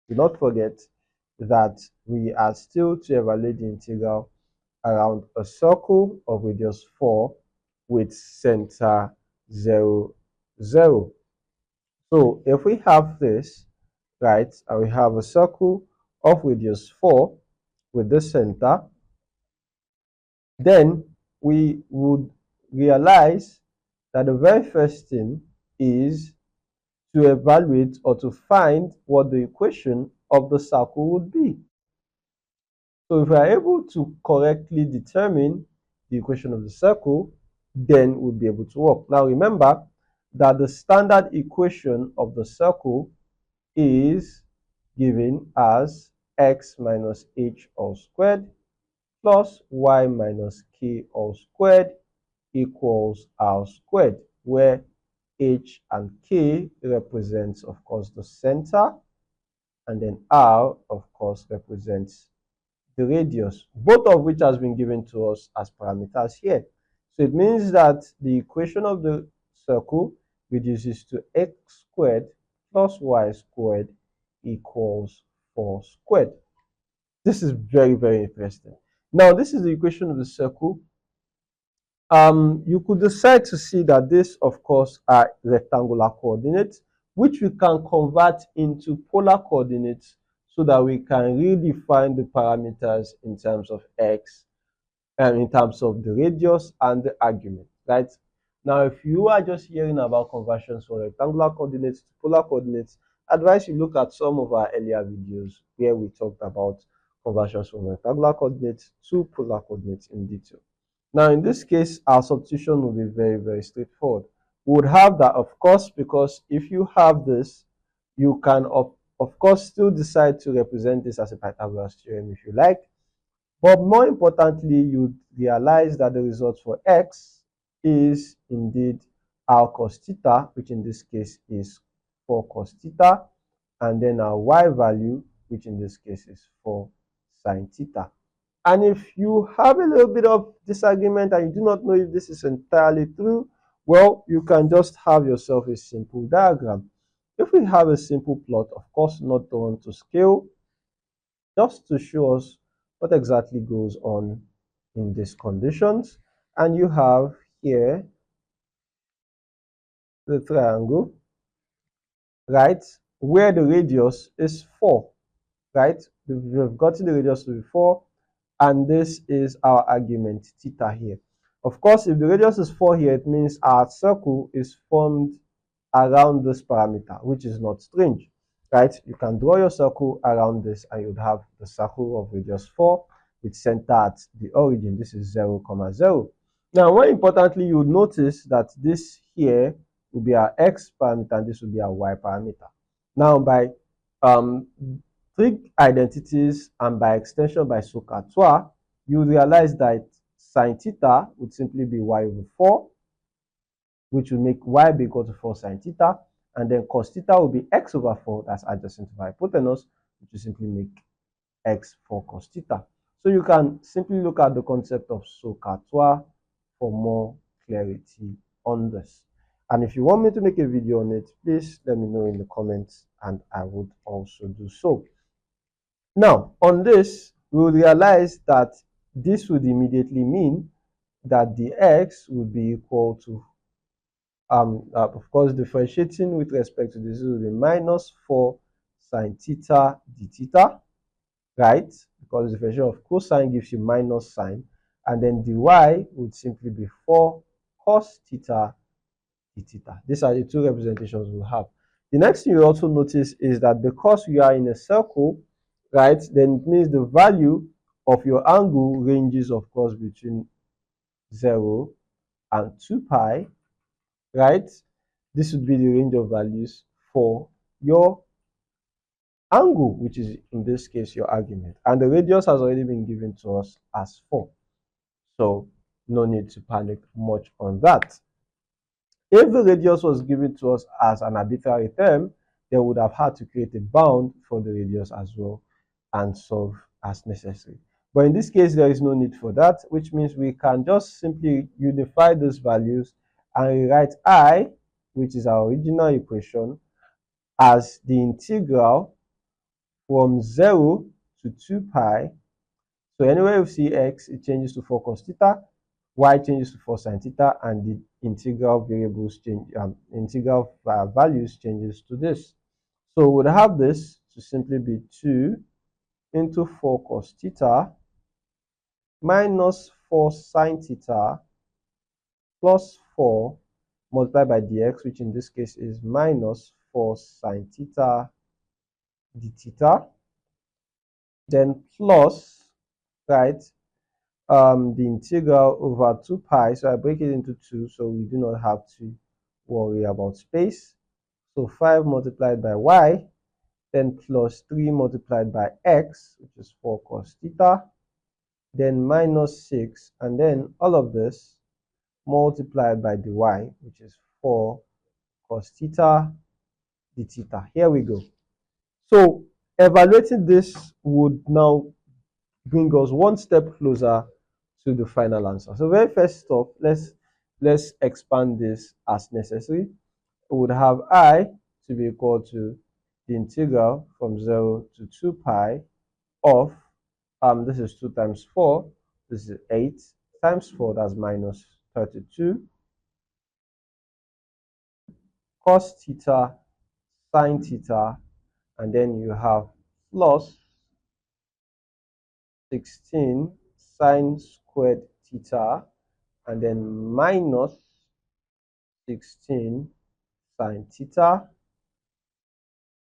Do not forget that we are still to evaluate the integral around a circle of radius 4 with center 0, 0. So if we have this, right, and we have a circle of radius 4 with the center, then we would realize that the very first thing is to evaluate or to find what the equation of the circle would be. So if we are able to correctly determine the equation of the circle, then we'll be able to work. Now remember that the standard equation of the circle is given as x minus h all squared plus y minus k all squared equals r squared, where h and k represents, of course, the center, and then r, of course, represents the radius, both of which has been given to us as parameters here. So it means that the equation of the circle reduces to x squared plus y squared equals 4 squared. This is very, very interesting. Now, this is the equation of the circle. You could decide to see that this, of course, are rectangular coordinates, which we can convert into polar coordinates so that we can redefine the parameters in terms of x and in terms of the radius and the argument, right? Now, if you are just hearing about conversions from rectangular coordinates to polar coordinates, I advise you look at some of our earlier videos where we talked about conversions from rectangular coordinates to polar coordinates in detail. Now, in this case, our substitution will be very, very straightforward. We would have that, of course, because if you have this, you can, of course, still decide to represent this as a Pythagoras theorem if you like. But more importantly, you realize that the result for x is indeed r cos theta, which in this case is 4 cos theta, and then our y value, which in this case is 4 sin theta. And if you have a little bit of disagreement and you do not know if this is entirely true, well, you can just have yourself a simple diagram. If we have a simple plot, of course not drawn to scale, just to show us what exactly goes on in these conditions. And you have here the triangle, right, where the radius is 4, right? We've gotten the radius to be 4, and this is our argument theta here. Of course, if the radius is 4 here, it means our circle is formed around this parameter, which is not strange, right? You can draw your circle around this and you'd have the circle of radius 4 with center at the origin. This is 0, 0. Now, more importantly, you would notice that this here will be our x parameter and this will be our y parameter. Now, by trig identities and by extension by SOHCAHTOA, you realize that sin theta would simply be y over 4, which will make y be equal to 4 sin theta, and then cos theta will be x over 4, that's adjacent to the hypotenuse, which will simply make x 4 cos theta. So you can simply look at the concept of SOHCAHTOA for more clarity on this. And if you want me to make a video on it, please let me know in the comments and I would also do so. Now, on this, we will realize that this would immediately mean that the x would be equal to, of course, differentiating with respect to this will be minus 4 sin theta d theta, right? Because the differentiation of cosine gives you minus sine, and then dy would simply be 4 cos theta d theta. These are the two representations we'll have. The next thing you also notice is that because we are in a circle, right, then it means the value of your angle ranges, of course, between 0 and 2 pi, right? This would be the range of values for your angle, which is in this case your argument. And the radius has already been given to us as 4. So no need to panic much on that. If the radius was given to us as an arbitrary term, they would have had to create a bound for the radius as well and solve as necessary. But in this case, there is no need for that, which means we can just simply unify those values and rewrite I, which is our original equation, as the integral from 0 to 2 pi. So anywhere you see x, it changes to 4 cos theta, y changes to 4 sin theta, and the integral variables change, integral values changes to this. So we'd have this to simply be 2 into 4 cos theta minus 4 sin theta plus 4 multiplied by dx, which in this case is minus 4 sin theta d theta, then plus, right, the integral over 2 pi. So I break it into 2, so we do not have to worry about space. So 5 multiplied by y, then plus 3 multiplied by x, which is 4 cos theta, then minus 6, and then all of this multiplied by dy, which is 4 cos theta d theta. Here we go. So evaluating this would now bring us one step closer to the final answer. So very first stop, let's expand this as necessary. We would have I to be equal to the integral from 0 to 2 pi of, this is 2 times 4, this is 8 times 4, that's minus 32, cos theta, sin theta, and then you have plus 16 sine squared theta, and then minus 16 sine theta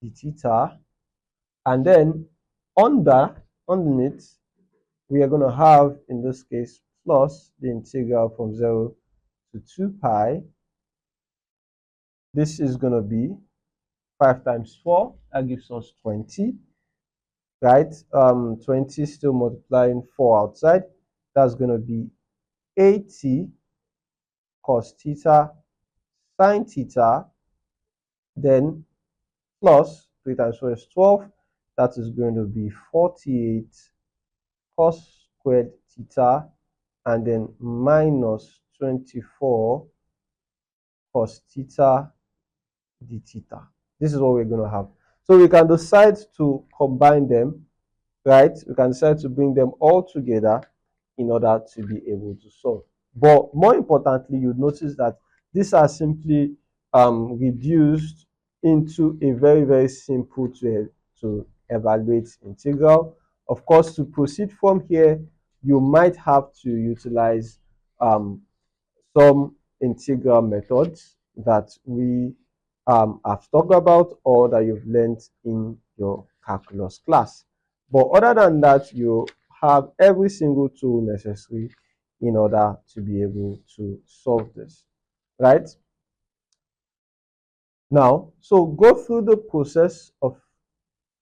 d theta, and then underneath we are going to have, in this case, plus the integral from 0 to 2 pi. This is going to be 5 times 4, that gives us 20, right? 20 still multiplying 4 outside, that's going to be 80 cos theta sin theta, then plus 3 times 4 is 12, that is going to be 48 cos squared theta, and then minus 24 cos theta d theta. This is what we're going to have. So we can decide to combine them, right? We can decide to bring them all together in order to be able to solve. But more importantly, you notice that these are simply reduced into a very, very simple to evaluate integral. Of course, to proceed from here, you might have to utilize some integral methods that we have talked about or that you've learned in your calculus class. But other than that, you have every single tool necessary in order to be able to solve this, right? Now, so go through the process of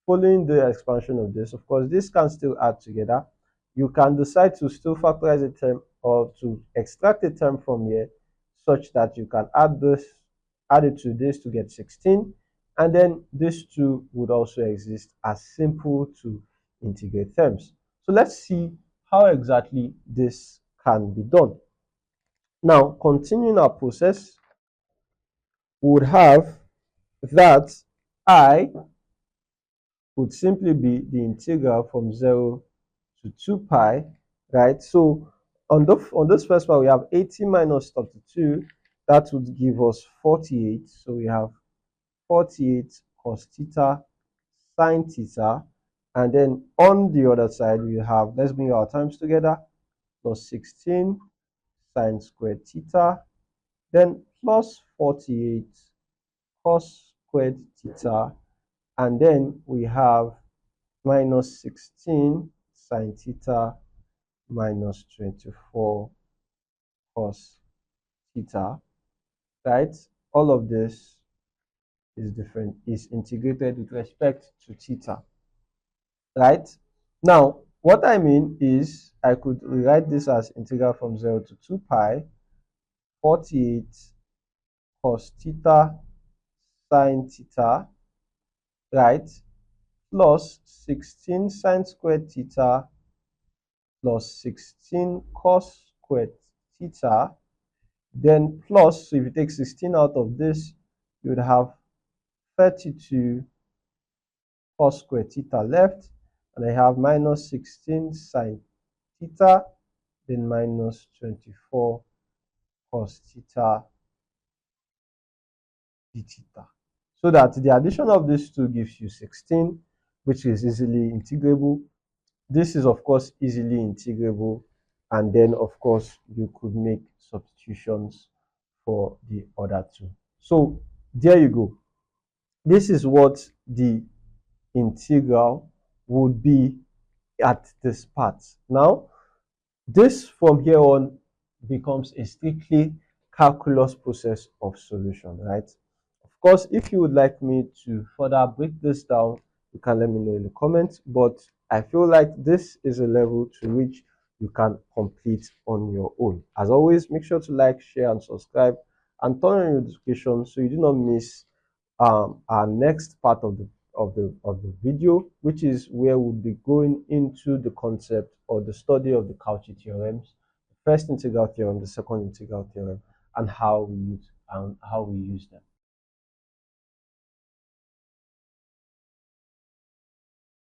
following the expansion of this. Of course, this can still add together. You can decide to still factorize a term or to extract a term from here such that you can add it to this to get 16, and then this two would also exist as simple to integrate terms. So let's see how exactly this can be done. Now, continuing our process, we would have that I would simply be the integral from 0 to 2 pi, right? So on this first one, we have 80 minus 32. That would give us 48. So we have 48 cos theta sin theta. And then on the other side, we have, let's bring our terms together, plus 16 sine squared theta, then plus 48 cos squared theta, and then we have minus 16 sine theta minus 24 cos theta, right? All of this is integrated with respect to theta, right? Now, what I mean is I could rewrite this as integral from 0 to 2 pi 48 cos theta sin theta, right? Plus 16 sine squared theta plus 16 cos squared theta, then plus, so if you take 16 out of this, you would have 32 cos square theta left, and I have minus 16 sine theta, then minus 24 cos theta d theta. So that the addition of these two gives you 16, which is easily integrable. This is, of course, easily integrable. And then, of course, you could make substitutions for the other two. So there you go. This is what the integral would be at this part. Now, this from here on becomes a strictly calculus process of solution, right? Of course, if you would like me to further break this down, you can let me know in the comments, but I feel like this is a level to which you can complete on your own. As always, make sure to like, share, and subscribe, and turn on your notifications so you do not miss our next part of the video, which is where we'll be going into the concept or the study of the Cauchy theorems, the first integral theorem, the second integral theorem, and how we use them.